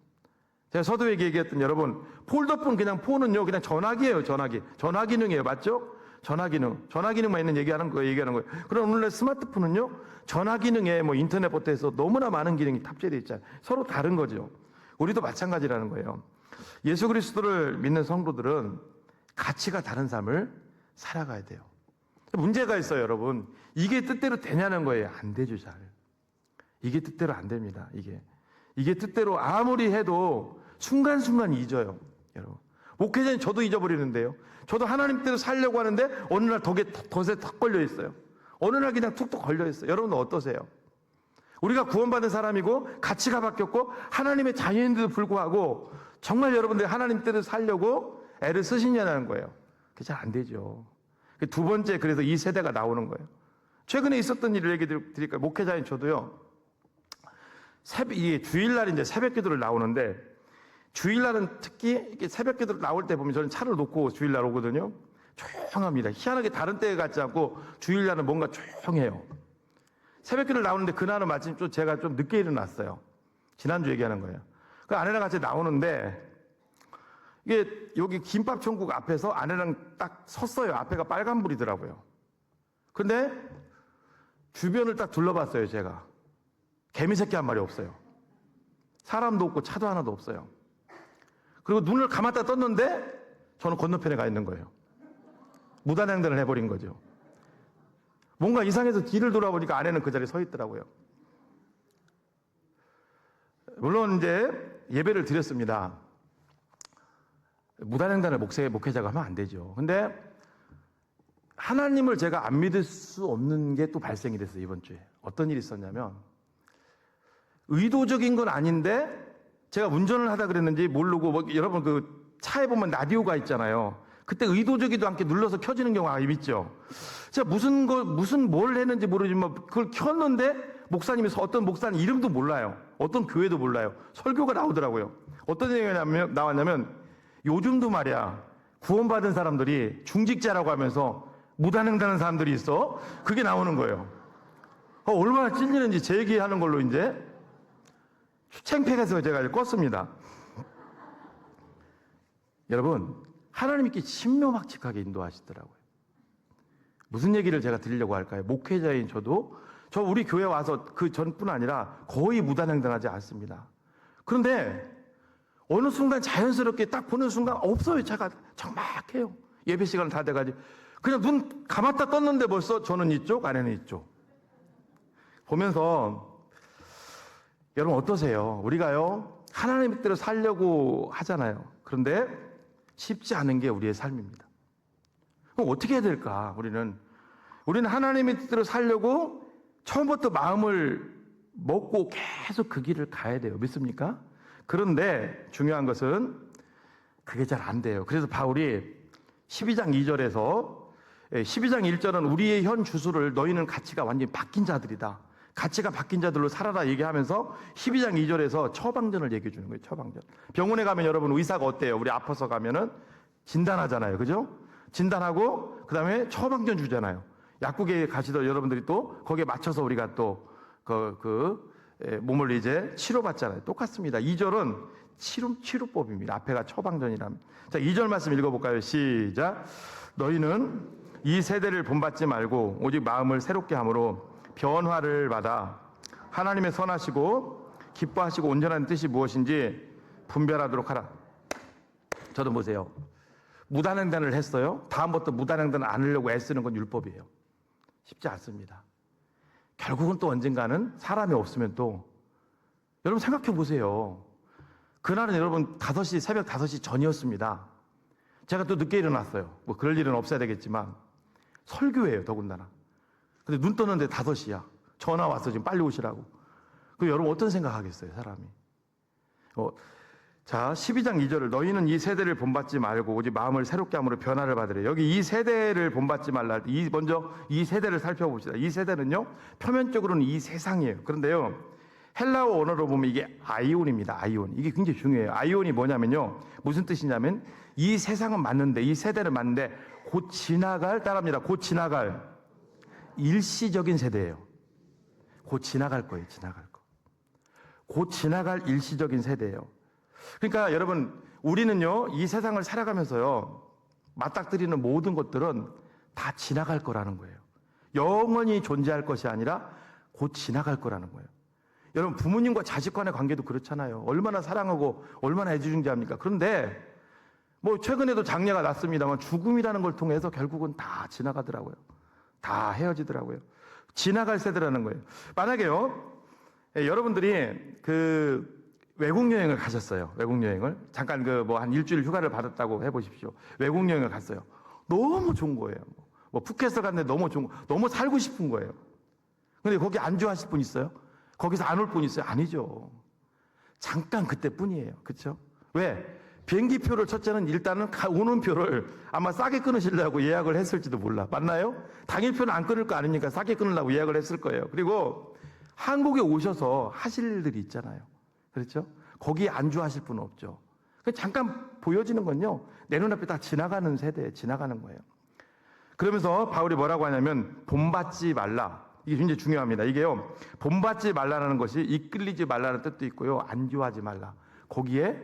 제가 서두에게 얘기했던 여러분, 폴더폰 폰은요, 그냥 전화기예요, 전화기. 전화기능이에요, 맞죠? 전화기능만 있는 얘기하는 거예요. 그럼 오늘날 스마트폰은요, 전화기능에 인터넷 포트에서 너무나 많은 기능이 탑재되어 있잖아요. 서로 다른 거죠. 우리도 마찬가지라는 거예요. 예수 그리스도를 믿는 성도들은 가치가 다른 삶을 살아가야 돼요. 문제가 있어요, 여러분. 이게 뜻대로 되냐는 거예요. 안 되죠, 잘. 이게 뜻대로 안 됩니다, 이게 뜻대로 아무리 해도 순간순간 잊어요, 여러분. 목회자님 저도 잊어버리는데요. 저도 하나님 뜻대로 살려고 하는데 어느 날 덫에 턱 걸려 있어요. 어느 날 그냥 툭툭 걸려 있어요. 여러분은 어떠세요? 우리가 구원받은 사람이고 가치가 바뀌었고 하나님의 자녀인데도 불구하고 정말 여러분들이 하나님 뜻대로 살려고 애를 쓰시냐는 거예요. 그게 잘 안 되죠. 두 번째, 그래서 이 세대가 나오는 거예요. 최근에 있었던 일을 얘기 드릴까요? 목회자인 저도요. 주일날 이제 새벽 기도를 나오는데 주일날은 특히 이렇게 새벽 기도를 나올 때 보면 저는 차를 놓고 주일날 오거든요. 조용합니다. 희한하게 다른 때 같지 않고 주일날은 뭔가 조용해요. 새벽 기도를 나오는데 그날은 마침 제가 좀 늦게 일어났어요. 지난주 얘기하는 거예요. 그 아내랑 같이 나오는데 이게 여기 김밥 천국 앞에서 아내랑 딱 섰어요. 앞에가 빨간불이더라고요. 근데 주변을 딱 둘러봤어요, 제가. 개미 새끼 한 마리 없어요. 사람도 없고 차도 하나도 없어요. 그리고 눈을 감았다 떴는데 저는 건너편에 가 있는 거예요. 무단횡단을 해버린 거죠. 뭔가 이상해서 뒤를 돌아보니까 아내는 그 자리에 서 있더라고요. 물론 이제 예배를 드렸습니다. 무단횡단을 목회자가 하면 안 되죠. 근데 하나님을 제가 안 믿을 수 없는 게 또 발생이 됐어요, 이번 주에. 어떤 일이 있었냐면 의도적인 건 아닌데 제가 운전을 하다 그랬는지 모르고 여러분 그 차에 보면 라디오가 있잖아요. 그때 의도적이도 않게 눌러서 켜지는 경우가 있죠. 제가 무슨 뭘 했는지 모르지만 그걸 켰는데 어떤 목사님 이름도 몰라요. 어떤 교회도 몰라요. 설교가 나오더라고요. 어떤 얘기가 나왔냐면 요즘도 말이야 구원받은 사람들이 중직자라고 하면서 무단횡단하는 사람들이 있어. 그게 나오는 거예요. 얼마나 찔리는지 제 얘기하는 걸로 이제 창피해서 제가 껐습니다. 여러분, 하나님이 이렇게 신묘막측하게 인도하시더라고요. 무슨 얘기를 제가 드리려고 할까요? 목회자인 저 우리 교회 와서 그 전뿐 아니라 거의 무단횡단하지 않습니다. 그런데 어느 순간 자연스럽게 딱 보는 순간 없어요. 차가 적막해요. 예배 시간 다 돼가지고 그냥 눈 감았다 떴는데 벌써 저는 이쪽, 아내는 이쪽. 보면서 여러분 어떠세요? 우리가요 하나님의 뜻대로 살려고 하잖아요. 그런데 쉽지 않은 게 우리의 삶입니다. 그럼 어떻게 해야 될까? 우리는 하나님의 뜻대로 살려고 처음부터 마음을 먹고 계속 그 길을 가야 돼요. 믿습니까? 그런데 중요한 것은 그게 잘 안 돼요. 그래서 바울이 12장 2절에서 12장 1절은 우리의 현 주소를 너희는 가치가 완전히 바뀐 자들이다. 가치가 바뀐 자들로 살아라 얘기하면서 12장 2절에서 처방전을 얘기해 주는 거예요. 처방전. 병원에 가면 여러분 의사가 어때요? 우리 아파서 가면은 진단하잖아요. 그죠? 진단하고 그다음에 처방전 주잖아요. 약국에 가시던 여러분들이 또 거기에 맞춰서 우리가 또 몸을 이제 치료받잖아요. 똑같습니다. 2절은 치료법입니다. 앞에가 처방전이라면. 자, 2절 말씀 읽어볼까요? 시작. 너희는 이 세대를 본받지 말고 오직 마음을 새롭게 함으로 변화를 받아 하나님의 선하시고 기뻐하시고 온전한 뜻이 무엇인지 분별하도록 하라. 저도 보세요. 무단횡단을 했어요. 다음부터 무단횡단을 안 하려고 애쓰는 건 율법이에요. 쉽지 않습니다. 결국은 또 언젠가는 사람이 없으면 또 여러분 생각해 보세요. 그날은 여러분 새벽 5시 전이었습니다. 제가 또 늦게 일어났어요. 뭐 그럴 일은 없어야 되겠지만 설교예요, 더군다나. 근데 눈 떴는데 5시야. 전화 왔어, 지금 빨리 오시라고. 그럼 여러분 어떤 생각하겠어요, 사람이? 자, 12장 2절을 너희는 이 세대를 본받지 말고 오직 마음을 새롭게 함으로 변화를 받으래. 여기 이 세대를 본받지 말라. 먼저 이 세대를 살펴봅시다. 이 세대는요, 표면적으로는 이 세상이에요. 그런데요, 헬라어 언어로 보면 이게 아이온입니다. 아이온. 이게 굉장히 중요해요. 아이온이 뭐냐면요, 무슨 뜻이냐면 이 세상은 맞는데, 이 세대는 맞는데 곧 지나갈, 따라합니다. 곧 지나갈 일시적인 세대예요. 곧 지나갈 거예요. 지나갈 거. 곧 지나갈 일시적인 세대예요. 그러니까 여러분, 우리는요, 이 세상을 살아가면서요, 맞닥뜨리는 모든 것들은 다 지나갈 거라는 거예요. 영원히 존재할 것이 아니라 곧 지나갈 거라는 거예요. 여러분, 부모님과 자식 간의 관계도 그렇잖아요. 얼마나 사랑하고 얼마나 애지중지합니까? 그런데 뭐 최근에도 장례가 났습니다만 죽음이라는 걸 통해서 결국은 다 지나가더라고요. 다 헤어지더라고요. 지나갈 세대라는 거예요. 만약에요, 여러분들이 외국 여행을 가셨어요. 외국 여행을 잠깐 한 일주일 휴가를 받았다고 해보십시오. 외국 여행을 갔어요. 너무 좋은 거예요. 뭐 푸켓을 갔는데 너무 좋은 거, 너무 살고 싶은 거예요. 근데 거기 안주하실 분 있어요? 거기서 안 올 분 있어요? 아니죠. 잠깐 그때뿐이에요. 그렇죠? 왜? 비행기 표를 첫째는 일단은 오는 표를 아마 싸게 끊으시려고 예약을 했을지도 몰라. 맞나요? 당일표는 안 끊을 거 아닙니까? 싸게 끊으려고 예약을 했을 거예요. 그리고 한국에 오셔서 하실 일들이 있잖아요. 그렇죠? 거기에 안주하실 분은 없죠. 잠깐 보여지는 건요, 내 눈앞에 딱 지나가는 세대에 지나가는 거예요. 그러면서 바울이 뭐라고 하냐면 본받지 말라. 이게 굉장히 중요합니다. 이게요, 본받지 말라는 것이 이끌리지 말라는 뜻도 있고요, 안주하지 말라. 거기에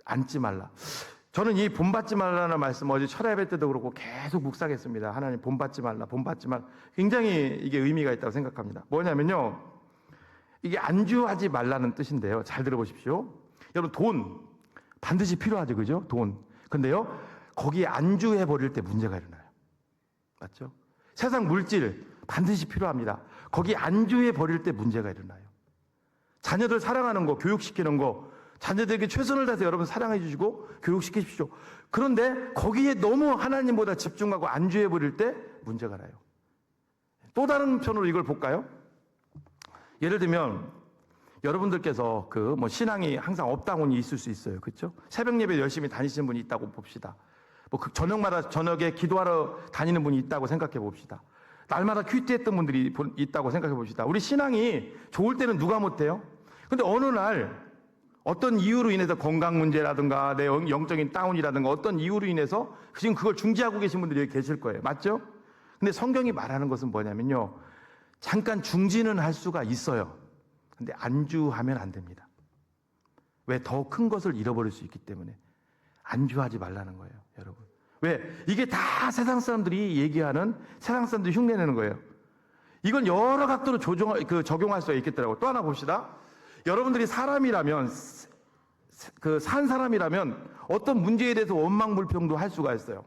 앉지 말라. 저는 이 본받지 말라는 말씀 어제 철야 예배 때도 그렇고 계속 묵상했습니다. 하나님 본받지 말라, 본받지 말라. 굉장히 이게 의미가 있다고 생각합니다. 뭐냐면요, 이게 안주하지 말라는 뜻인데요. 잘 들어보십시오. 여러분, 돈 반드시 필요하죠, 그죠? 돈. 근데요, 거기에 안주해 버릴 때 문제가 일어나요. 맞죠? 세상 물질 반드시 필요합니다. 거기에 안주해 버릴 때 문제가 일어나요. 자녀들 사랑하는 거, 교육시키는 거, 자녀들에게 최선을 다해서 여러분 사랑해 주시고 교육시키십시오. 그런데 거기에 너무 하나님보다 집중하고 안주해 버릴 때 문제가 나요. 또 다른 편으로 이걸 볼까요? 예를 들면 여러분들께서 신앙이 항상 업다운이 있을 수 있어요. 그렇죠? 새벽 예배 열심히 다니시는 분이 있다고 봅시다. 저녁마다 저녁에 기도하러 다니는 분이 있다고 생각해 봅시다. 날마다 큐티했던 분들이 있다고 생각해 봅시다. 우리 신앙이 좋을 때는 누가 못해요? 근데 어느 날 어떤 이유로 인해서 건강 문제라든가 내 영적인 다운이라든가 어떤 이유로 인해서 지금 그걸 중지하고 계신 분들이 계실 거예요. 맞죠? 근데 성경이 말하는 것은 뭐냐면요, 잠깐 중지는 할 수가 있어요. 근데 안주하면 안 됩니다. 왜? 더 큰 것을 잃어버릴 수 있기 때문에 안주하지 말라는 거예요, 여러분. 왜? 이게 다 세상 사람들이 얘기하는, 세상 사람들이 흉내내는 거예요. 이건 여러 각도로 적용할 수가 있겠더라고요. 또 하나 봅시다. 여러분들이 사람이라면, 산 사람이라면 어떤 문제에 대해서 원망불평도 할 수가 있어요.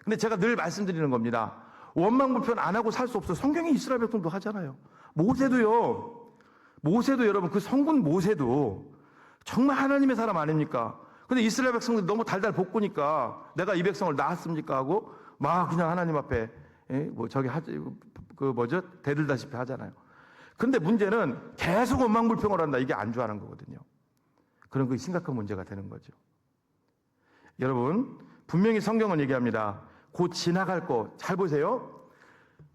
근데 제가 늘 말씀드리는 겁니다. 원망불평 안 하고 살 수 없어요. 성경에 이스라엘 백성도 하잖아요. 모세도 여러분, 그 성군 모세도 정말 하나님의 사람 아닙니까? 근데 이스라엘 백성들이 너무 달달 볶으니까 내가 이 백성을 낳았습니까? 하고 막 그냥 하나님 앞에 대들다시피 하잖아요. 근데 문제는 계속 원망불평을 한다. 이게 안주하는 거거든요. 그런 게 심각한 문제가 되는 거죠. 여러분, 분명히 성경은 얘기합니다. 곧 지나갈 거 잘 보세요.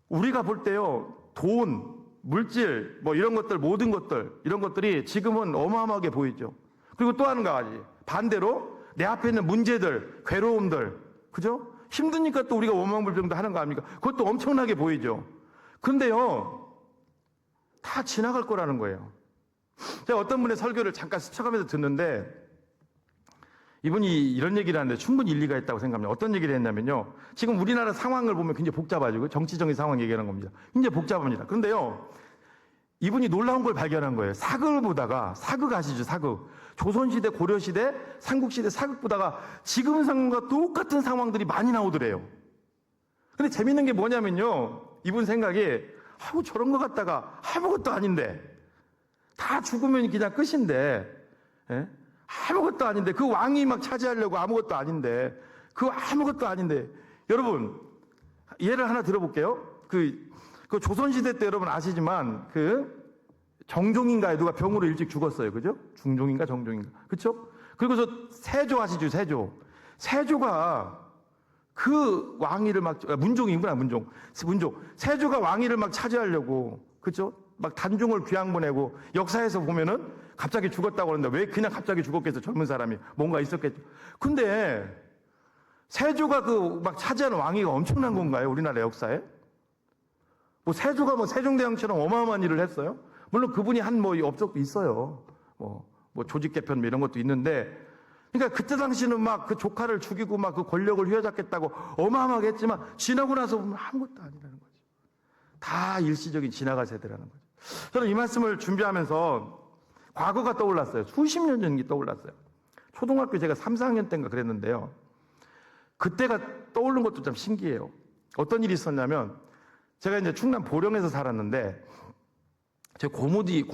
우리가 볼 때요, 돈, 물질, 뭐 이런 것들, 모든 것들, 이런 것들이 지금은 어마어마하게 보이죠. 그리고 또 한 가지, 반대로 내 앞에 있는 문제들, 괴로움들, 그죠? 힘드니까 또 우리가 원망불평도 하는 거 아닙니까? 그것도 엄청나게 보이죠. 근데요, 다 지나갈 거라는 거예요. 제가 어떤 분의 설교를 잠깐 스쳐가면서 듣는데, 이분이 이런 얘기를 하는데 충분히 일리가 있다고 생각합니다. 어떤 얘기를 했냐면요, 지금 우리나라 상황을 보면 굉장히 복잡하죠. 정치적인 상황 얘기하는 겁니다. 굉장히 복잡합니다. 그런데요, 이분이 놀라운 걸 발견한 거예요. 사극을 보다가, 사극 아시죠? 사극. 조선시대, 고려시대, 삼국시대 사극 보다가 지금 상황과 똑같은 상황들이 많이 나오더래요. 근데 재밌는 게 뭐냐면요, 이분 생각이, 아이고 저런 거 갖다가 아무것도 아닌데, 다 죽으면 그냥 끝인데, 예? 아무것도 아닌데, 그 왕이 막 차지하려고 아무것도 아닌데, 그 아무것도 아닌데. 여러분, 예를 하나 들어볼게요. 그 조선시대 때 여러분 아시지만, 정종인가에 누가 병으로 일찍 죽었어요. 그죠? 중종인가 정종인가. 그쵸? 그리고서 세조 아시죠? 세조. 세조가 그 왕위를 문종이구나, 문종. 세조가 왕위를 막 차지하려고, 그죠? 막 단종을 귀양 보내고, 역사에서 보면은 갑자기 죽었다고 그러는데 왜 그냥 갑자기 죽었겠어? 젊은 사람이. 뭔가 있었겠죠. 근데 세조가 막 차지하는 왕위가 엄청난 건가요? 우리나라 역사에? 뭐 세조가 뭐 세종대왕처럼 어마어마한 일을 했어요? 물론 그분이 한 업적도 있어요. 뭐 조직 개편 이런 것도 있는데, 그러니까 그때 당시는 막 그 조카를 죽이고 막 그 권력을 휘어잡겠다고 어마어마하게 했지만 지나고 나서 보면 아무것도 아니라는 거죠. 다 일시적인 지나갈 세대라는 거죠. 저는 이 말씀을 준비하면서 과거가 떠올랐어요. 수십 년 전이 떠올랐어요. 초등학교 제가 3, 4학년 때인가 그랬는데요. 그때가 떠오른 것도 참 신기해요. 어떤 일이 있었냐면, 제가 이제 충남 보령에서 살았는데, 제 고모들이,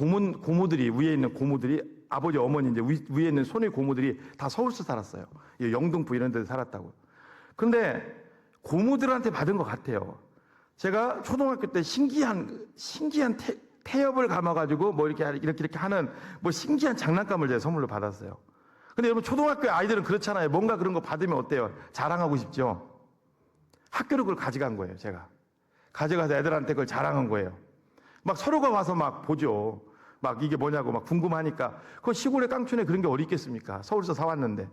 위에 있는 고모들이, 아버지, 어머니, 이제 위에 있는 손의 고모들이 다 서울서 살았어요. 영등포 이런 데서 살았다고. 근데 고모들한테 받은 것 같아요. 제가 초등학교 때 신기한 태엽을 감아가지고 이렇게 하는 신기한 장난감을 제가 선물로 받았어요. 근데 여러분, 초등학교 아이들은 그렇잖아요. 뭔가 그런 거 받으면 어때요? 자랑하고 싶죠? 학교로 그걸 가져간 거예요, 제가. 가져가서 애들한테 그걸 자랑한 거예요. 막 서로가 와서 막 보죠. 막 이게 뭐냐고 막 궁금하니까. 그 시골의 깡촌에 그런 게 어디 있겠습니까? 서울서 사왔는데.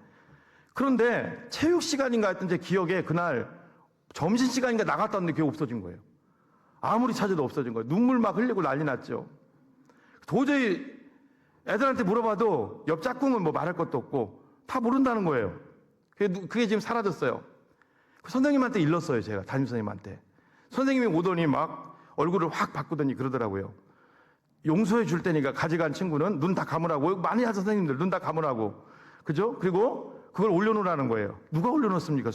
그런데 체육 시간인가 했던 제 기억에 그날 점심 시간인가 나갔다 왔는데 그게 없어진 거예요. 아무리 찾아도 없어진 거예요. 눈물 막 흘리고 난리 났죠. 도저히 애들한테 물어봐도 옆 짝꿍은 말할 것도 없고 다 모른다는 거예요. 그게 지금 사라졌어요. 그 선생님한테 일렀어요, 제가. 담임선생님한테. 선생님이 오더니 막 얼굴을 확 바꾸더니 그러더라고요. 용서해 줄 테니까 가져간 친구는 눈 다 감으라고. 많이 하죠, 선생님들. 눈 다 감으라고. 그죠? 그리고 그걸 올려놓으라는 거예요. 누가 올려놓습니까?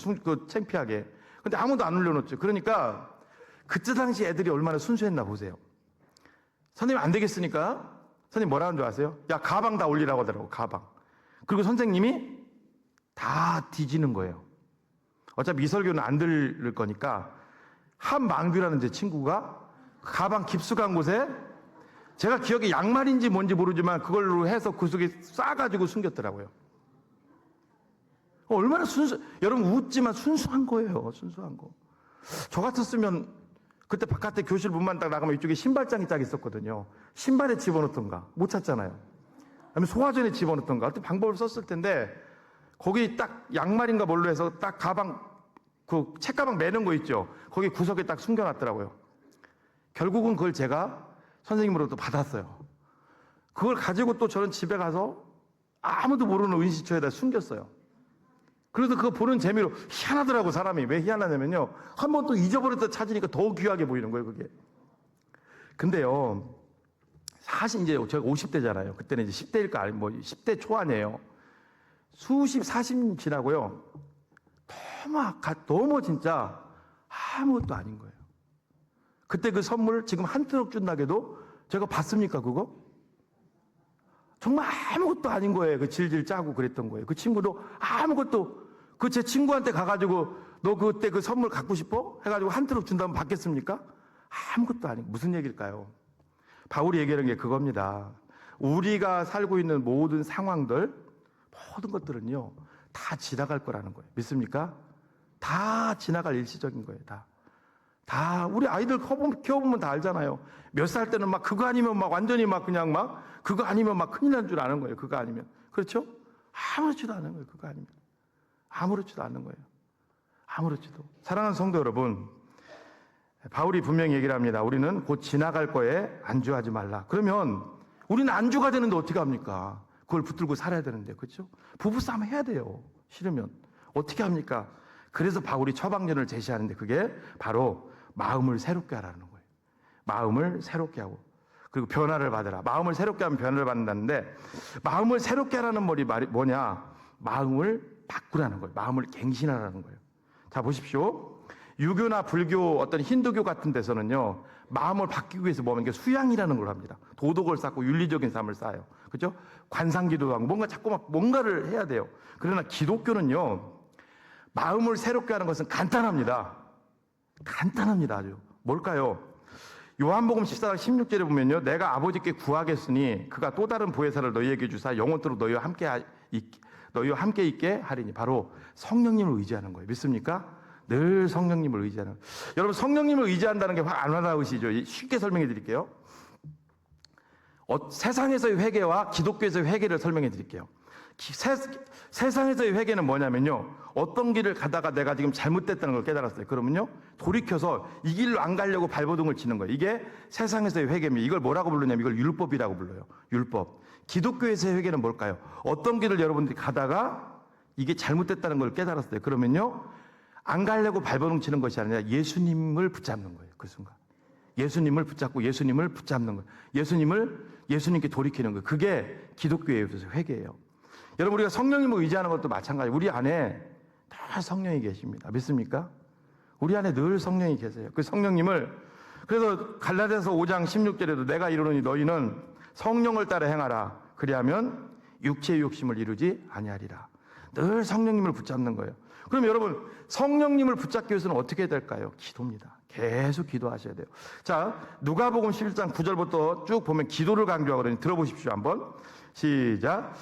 창피하게. 근데 아무도 안 올려놓죠. 그러니까 그때 당시 애들이 얼마나 순수했나 보세요. 선생님 안 되겠으니까 선생님 뭐라 하는 줄 아세요? 야, 가방 다 올리라고 하더라고, 가방. 그리고 선생님이 다 뒤지는 거예요. 어차피 이 설교는 안 들을 거니까 한망규라는 제 친구가 가방 깊숙한 곳에, 제가 기억에 양말인지 뭔지 모르지만 그걸로 해서 그 속에 싸가지고 숨겼더라고요. 얼마나 여러분 웃지만 순수한 거예요. 순수한 거. 저 같았으면 그때 바깥에 교실 문만 딱 나가면 이쪽에 신발장이 딱 있었거든요. 신발에 집어넣던가. 못 찾잖아요. 아니면 소화전에 집어넣던가. 그때 방법을 썼을 텐데, 거기 딱 양말인가 뭘로 해서 딱 가방, 그 책가방 매는 거 있죠. 거기 구석에 딱 숨겨놨더라고요. 결국은 그걸 제가 선생님으로부터 받았어요. 그걸 가지고 또 저는 집에 가서 아무도 모르는 은시초에다 숨겼어요. 그래서 그거 보는 재미로 희한하더라고, 사람이. 왜 희한하냐면요, 한 번 또 잊어버렸다 찾으니까 더 귀하게 보이는 거예요, 그게. 근데요, 사실 이제 제가 50대잖아요. 그때는 이제 10대일까, 10대 초 아니에요. 수십, 40년 지나고요, 너무 진짜 아무것도 아닌 거예요. 그때 그 선물 지금 한 트럭 준다게도 제가 봤습니까, 그거? 정말 아무것도 아닌 거예요. 그 질질 짜고 그랬던 거예요. 그 친구도 아무것도, 제 친구한테 가가지고 너 그때 그 선물 갖고 싶어? 해가지고 한 트럭 준다면 받겠습니까? 아무것도 아니고. 무슨 얘기일까요? 바울이 얘기하는 게 그겁니다. 우리가 살고 있는 모든 상황들, 모든 것들은요, 다 지나갈 거라는 거예요. 믿습니까? 다 지나갈 일시적인 거예요. 다 우리 아이들 키워보면 다 알잖아요. 몇 살 때는 막 그거 아니면 막 완전히 막 그냥 막 그거 아니면 막 큰일 난 줄 아는 거예요. 그거 아니면. 그렇죠? 아무렇지도 않은 거예요. 그거 아니면. 아무렇지도 않은 거예요. 아무렇지도. 사랑하는 성도 여러분, 바울이 분명히 얘기를 합니다. 우리는 곧 지나갈 거에 안주하지 말라. 그러면 우리는 안주가 되는데 어떻게 합니까? 그걸 붙들고 살아야 되는데, 그렇죠? 부부싸움 해야 돼요. 싫으면. 어떻게 합니까? 그래서 바울이 처방전을 제시하는데 그게 바로 마음을 새롭게 하라는 거예요. 마음을 새롭게 하고. 그리고 변화를 받으라. 마음을 새롭게 하면 변화를 받는다는데, 마음을 새롭게 하라는 말이 뭐냐? 마음을 바꾸라는 거예요. 마음을 갱신하라는 거예요. 자, 보십시오. 유교나 불교, 어떤 힌두교 같은 데서는요, 마음을 바뀌기 위해서 뭐 하는 게 수양이라는 걸 합니다. 도덕을 쌓고 윤리적인 삶을 쌓아요. 그죠? 관상기도도 하고 뭔가 자꾸 막 뭔가를 해야 돼요. 그러나 기독교는요, 마음을 새롭게 하는 것은 간단합니다. 간단합니다, 아주. 뭘까요? 요한복음 14장 16절에 보면요, 내가 아버지께 구하겠으니 그가 또 다른 보혜사를 너희에게 주사 영원토록 너희와 함께 있게 하리니. 바로 성령님을 의지하는 거예요. 믿습니까? 늘 성령님을 의지하는 거예요. 여러분, 성령님을 의지한다는 게 안 와닿으시죠? 쉽게 설명해 드릴게요. 세상에서의 회개와 기독교에서의 회개를 설명해 드릴게요. 세상에서의 회개는 뭐냐면요, 어떤 길을 가다가 내가 지금 잘못됐다는 걸 깨달았어요. 그러면요, 돌이켜서 이 길로 안 가려고 발버둥을 치는 거예요. 이게 세상에서의 회개입니다. 이걸 뭐라고 부르냐면 이걸 율법이라고 불러요. 율법. 기독교에서의 회개는 뭘까요? 어떤 길을 여러분들이 가다가 이게 잘못됐다는 걸 깨달았어요. 그러면요, 안 가려고 발버둥 치는 것이 아니라 예수님을 붙잡는 거예요. 그 순간 예수님을 붙잡고 예수님을 붙잡는 거예요. 예수님께 돌이키는 거예요. 그게 기독교의 회개예요. 여러분, 우리가 성령님을 의지하는 것도 마찬가지예요. 우리 안에 다 성령이 계십니다. 믿습니까? 우리 안에 늘 성령이 계세요. 그 성령님을, 그래서 갈라디아서 5장 16절에도 내가 이르노니 너희는 성령을 따라 행하라. 그리하면 육체의 욕심을 이루지 아니하리라. 늘 성령님을 붙잡는 거예요. 그럼 여러분, 성령님을 붙잡기 위해서는 어떻게 해야 될까요? 기도입니다. 계속 기도하셔야 돼요. 자, 누가복음 11장 9절부터 쭉 보면 기도를 강조하거든요. 들어보십시오. 한번 시작.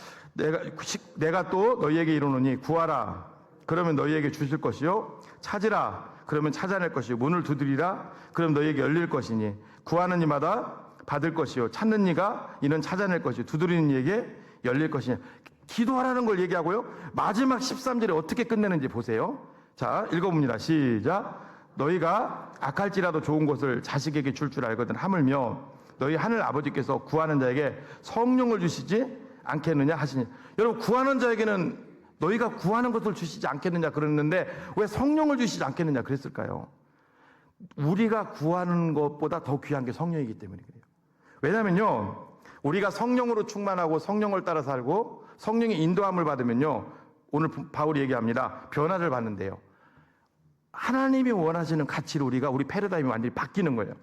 내가 또 너희에게 이르노니 구하라. 그러면 너희에게 주실 것이요, 찾으라. 그러면 찾아낼 것이요, 문을 두드리라. 그럼 너희에게 열릴 것이니 구하는 이마다 받을 것이요, 찾는 이가 이는 찾아낼 것이요, 두드리는 이에게 열릴 것이니. 기도하라는 걸 얘기하고요, 마지막 13절에 어떻게 끝내는지 보세요. 자, 읽어봅니다. 시작. 너희가 악할지라도 좋은 것을 자식에게 줄 알거든 하물며 너희 하늘 아버지께서 구하는 자에게 성령을 주시지 않겠느냐 하시니. 여러분, 구하는 자에게는 너희가 구하는 것을 주시지 않겠느냐 그랬는데 왜 성령을 주시지 않겠느냐 그랬을까요? 우리가 구하는 것보다 더 귀한 게 성령이기 때문에 그래요. 왜냐면요, 우리가 성령으로 충만하고 성령을 따라 살고 성령의 인도함을 받으면요, 오늘 바울이 얘기합니다. 변화를 받는데요, 하나님이 원하시는 가치로 우리 패러다임이 완전히 바뀌는 거예요.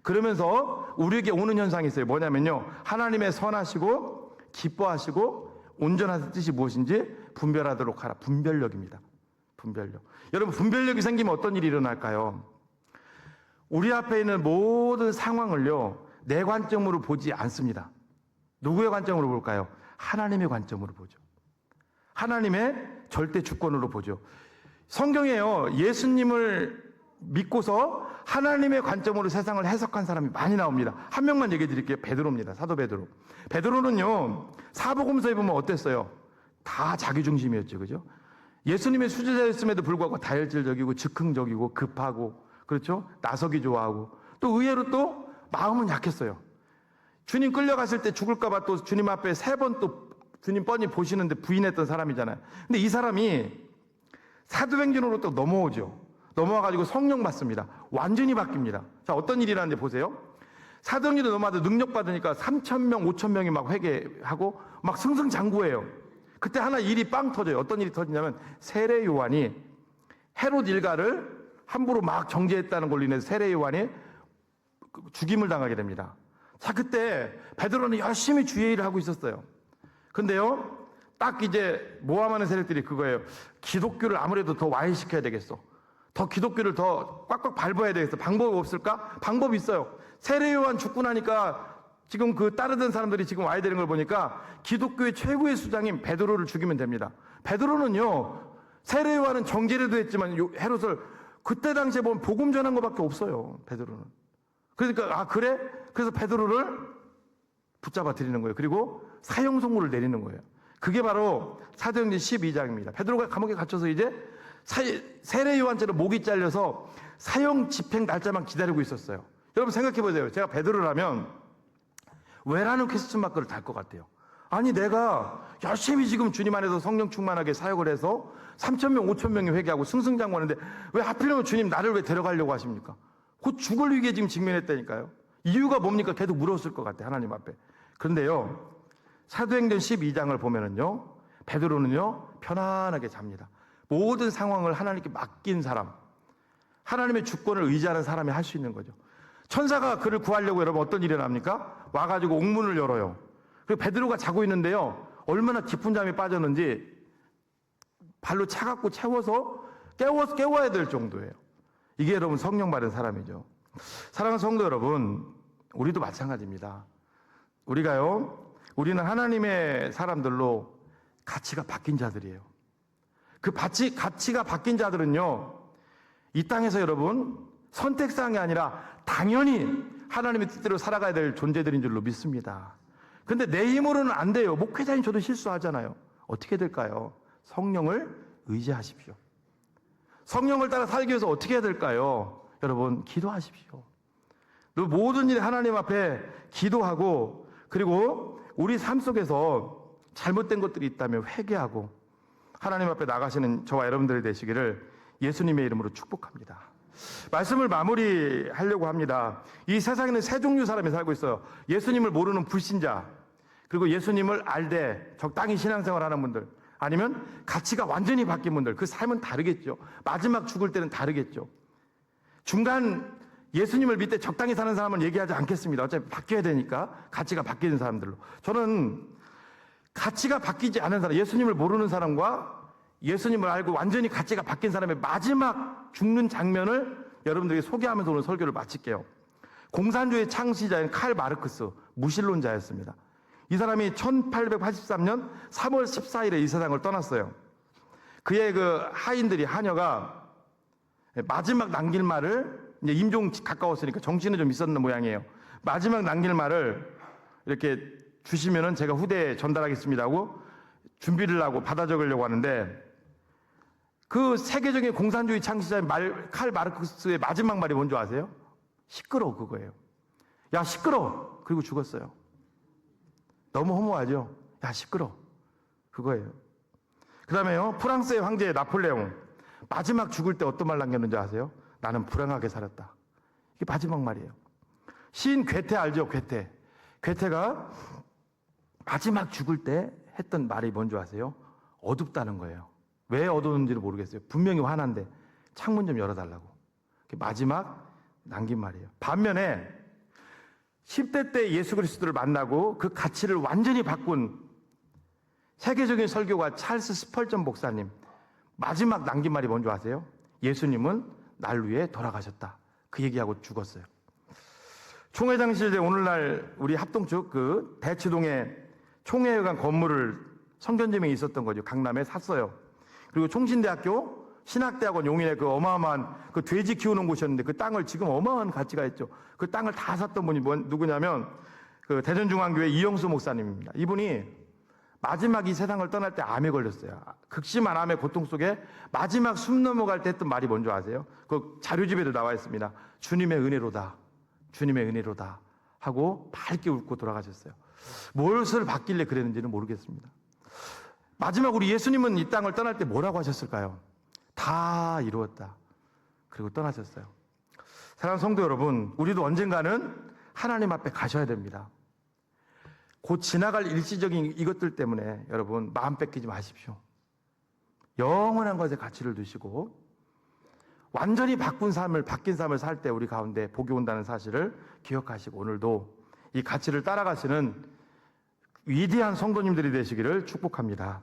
그러면서 우리에게 오는 현상이 있어요. 뭐냐면요, 하나님의 선하시고 기뻐하시고 온전한 뜻이 무엇인지 분별하도록 하라. 분별력입니다. 분별력. 여러분, 분별력이 생기면 어떤 일이 일어날까요? 우리 앞에 있는 모든 상황을요, 내 관점으로 보지 않습니다. 누구의 관점으로 볼까요? 하나님의 관점으로 보죠. 하나님의 절대 주권으로 보죠. 성경에요, 예수님을 믿고서 하나님의 관점으로 세상을 해석한 사람이 많이 나옵니다. 한 명만 얘기해 드릴게요. 베드로입니다. 사도 베드로. 베드로는요, 사복음서에 보면 어땠어요? 다 자기중심이었죠. 그죠? 예수님의 수제자였음에도 불구하고 다혈질적이고 즉흥적이고 급하고, 그렇죠? 나서기 좋아하고, 또 의외로 또 마음은 약했어요. 주님 끌려갔을 때 죽을까봐 또 주님 앞에 3번 또 주님 뻔히 보시는데 부인했던 사람이잖아요. 근데 이 사람이 사도행전으로 또 넘어오죠. 넘어와가지고 성령 받습니다. 완전히 바뀝니다. 자, 어떤 일이 일어나는지 보세요. 사도행전에 넘어와도 능력 받으니까 3,000명, 5,000명이 막 회개하고 막 승승장구해요. 그때 하나 일이 빵 터져요. 어떤 일이 터지냐면 세례 요한이 헤롯 일가를 함부로 막 정죄했다는 걸로 인해서 세례 요한이 죽임을 당하게 됩니다. 자, 그때 베드로는 열심히 주의 일을 하고 있었어요. 근데요, 딱 이제 모함하는 세력들이 그거예요. 기독교를 아무래도 더 와해시켜야 되겠어. 더 기독교를 더 꽉꽉 밟아야 되겠어. 방법이 없을까? 방법이 있어요. 세례 요한 죽고 나니까 지금 그 따르던 사람들이 지금 와야 되는 걸 보니까 기독교의 최고의 수장인 베드로를 죽이면 됩니다. 베드로는요, 세례 요한은 정죄례도 했지만 헤롯을 그때 당시에 보면 복음 전한 것밖에 없어요. 베드로는. 그러니까 아 그래? 그래서 베드로를 붙잡아 드리는 거예요. 그리고 사형 선고를 내리는 거예요. 그게 바로 사도행전 12장입니다. 베드로가 감옥에 갇혀서 이제 세례 요한처럼 목이 잘려서 사형 집행 날짜만 기다리고 있었어요. 여러분 생각해 보세요. 제가 베드로라면 왜라는 퀘스천 마크를 달 것 같아요. 아니 내가 열심히 지금 주님 안에서 성령 충만하게 사역을 해서 3,000명, 5,000명이 회개하고 승승장구하는데 왜 하필이면 주님 나를 왜 데려가려고 하십니까? 곧 죽을 위기에 지금 직면했다니까요. 이유가 뭡니까? 계속 물었을 것 같아요. 하나님 앞에. 그런데요, 사도행전 12장을 보면은요, 베드로는요 편안하게 잡니다. 모든 상황을 하나님께 맡긴 사람, 하나님의 주권을 의지하는 사람이 할 수 있는 거죠. 천사가 그를 구하려고 여러분 어떤 일이 납니까? 와가지고 옥문을 열어요. 그리고 베드로가 자고 있는데요, 얼마나 깊은 잠에 빠졌는지 발로 차갖고 채워서 깨워야 될 정도예요. 이게 여러분 성령 받은 사람이죠. 사랑하는 성도 여러분, 우리도 마찬가지입니다. 우리는 하나님의 사람들로 가치가 바뀐 자들이에요. 그 가치가 바뀐 자들은요, 이 땅에서 여러분 선택사항이 아니라 당연히 하나님의 뜻대로 살아가야 될 존재들인 줄로 믿습니다. 근데 내 힘으로는 안 돼요. 목회자인 저도 실수하잖아요. 어떻게 될까요? 성령을 의지하십시오. 성령을 따라 살기 위해서 어떻게 해야 될까요? 여러분 기도하십시오. 모든 일에 하나님 앞에 기도하고, 그리고 우리 삶 속에서 잘못된 것들이 있다면 회개하고 하나님 앞에 나가시는 저와 여러분들이 되시기를 예수님의 이름으로 축복합니다. 말씀을 마무리하려고 합니다. 이 세상에는 세 종류 사람이 살고 있어요. 예수님을 모르는 불신자, 그리고 예수님을 알되 적당히 신앙생활하는 분들, 아니면 가치가 완전히 바뀐 분들. 그 삶은 다르겠죠. 마지막 죽을 때는 다르겠죠. 중간 예수님을 믿되 적당히 사는 사람은 얘기하지 않겠습니다. 어차피 바뀌어야 되니까. 가치가 바뀌는 사람들로. 저는 가치가 바뀌지 않은 사람, 예수님을 모르는 사람과 예수님을 알고 완전히 가치가 바뀐 사람의 마지막 죽는 장면을 여러분들에게 소개하면서 오늘 설교를 마칠게요. 공산주의 창시자인 칼 마르크스, 무신론자였습니다. 이 사람이 1883년 3월 14일에 이 세상을 떠났어요. 그의 그 하녀가 마지막 남길 말을, 이제 임종 가까웠으니까 정신은 좀 있었는 모양이에요. 마지막 남길 말을 이렇게 주시면은 제가 후대에 전달하겠습니다 하고 준비를 하고 받아 적으려고 하는데, 그 세계적인 공산주의 창시자인 칼 마르크스의 마지막 말이 뭔지 아세요? 시끄러워, 그거예요. 야, 시끄러워. 그리고 죽었어요. 너무 허무하죠? 야, 시끄러워. 그거예요. 그 다음에요, 프랑스의 황제 나폴레옹. 마지막 죽을 때 어떤 말 남겼는지 아세요? 나는 불행하게 살았다. 이게 마지막 말이에요. 시인 괴테 알죠? 괴테가 마지막 죽을 때 했던 말이 뭔지 아세요? 어둡다는 거예요. 왜 어두운지를 모르겠어요. 분명히 화난데 창문 좀 열어달라고. 마지막 남긴 말이에요. 반면에 10대 때 예수 그리스도를 만나고 그 가치를 완전히 바꾼 세계적인 설교가 찰스 스펄전 목사님, 마지막 남긴 말이 뭔지 아세요? 예수님은 날 위해 돌아가셨다. 그 얘기하고 죽었어요. 총회장 시절에 오늘날 우리 합동측 그 대치동에 총회관 건물을 성전재명이 있었던 거죠. 강남에 샀어요. 그리고 총신대학교, 신학대학원 용인에 그 어마어마한 그 돼지 키우는 곳이었는데 그 땅을 지금 어마어마한 가치가 있죠. 그 땅을 다 샀던 분이 누구냐면 그 대전중앙교회 이영수 목사님입니다. 이분이 마지막 이 세상을 떠날 때 암에 걸렸어요. 극심한 암의 고통 속에 마지막 숨 넘어갈 때 했던 말이 뭔지 아세요? 그 자료집에도 나와 있습니다. 주님의 은혜로다. 주님의 은혜로다. 하고 밝게 웃고 돌아가셨어요. 무엇을 받길래 그랬는지는 모르겠습니다. 마지막 우리 예수님은 이 땅을 떠날 때 뭐라고 하셨을까요? 다 이루었다. 그리고 떠나셨어요. 사랑하는 성도 여러분, 우리도 언젠가는 하나님 앞에 가셔야 됩니다. 곧 지나갈 일시적인 이것들 때문에 여러분 마음 뺏기지 마십시오. 영원한 것에 가치를 두시고 완전히 바뀐 삶을 살 때 우리 가운데 복이 온다는 사실을 기억하시고 오늘도 이 가치를 따라가시는 위대한 성도님들이 되시기를 축복합니다.